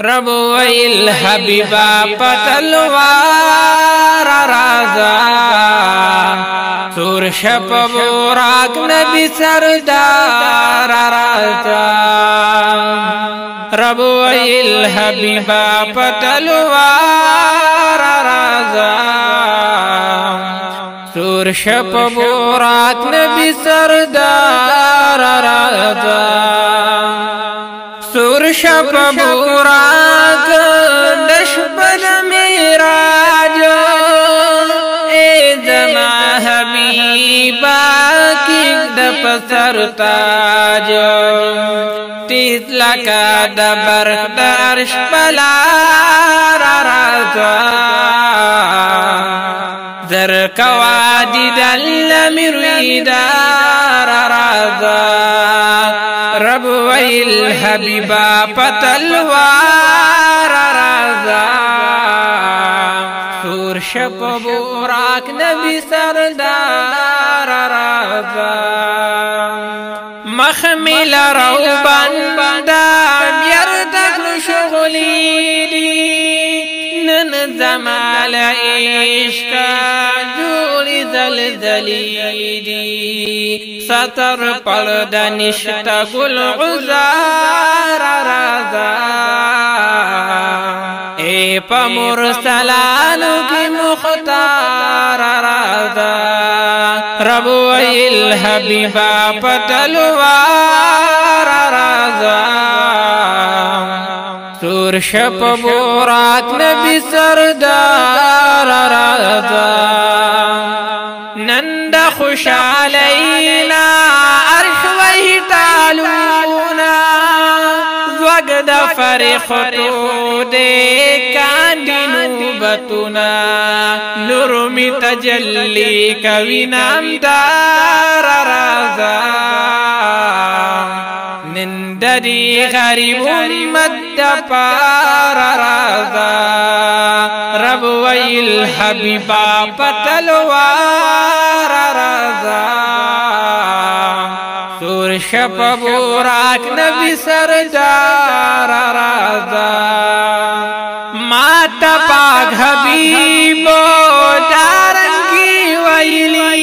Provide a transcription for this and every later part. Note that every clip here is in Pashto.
رب ویل حبیبا پتلوار رازا سور شپ براق نبی سردار رازا رب ویل حبیبا پتلوار رازا سور شپ براق نبی سردار رازا سور شپ براق دشپد میراج اے زما حبیبا کی دپسر تاج تیز لکا دبرق درش پلار رازا زر کوادی دل مرویدار رازا رب ویل حبیبا پتلوار رازا سور شپ براق نبی سردار رازا مخمل روبان دام یردکل شغلی دی نن زمال عشقا جوڑی زلزلی دی ستر پرد نشتا گل عزار رازا اے پا مرسلانو کی مختار رازا رب ویل حبیبا پتلوار رازا سور شپ براق نبی سردار رازا نند خوشالینا عرش ویتالونا وقد فرخطو دے کاندی نوبتنا نرمی تجلی کوی نامدار رازا نندری غریب امت دپار رازا رب ویل حبیبا پتلوار رازا سور شپ براق نبی سردار رازا ماتا پاک حبیبو دارنگی ویلی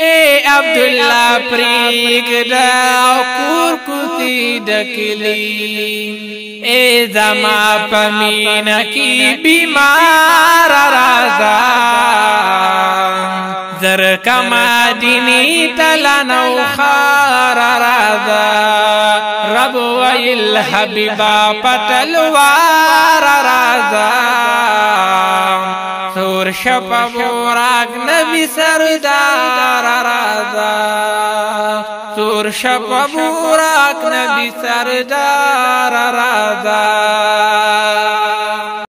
اے عبداللہ پریگ دا کور کسی دکلی اے زما پمین کی بیمار رازا زر کما دینی تلانو خار رازا رب ویل حبیبا پتلوار رازا سور شپ براق نبی سردار رازا سور شپ براق نبی سردار رازا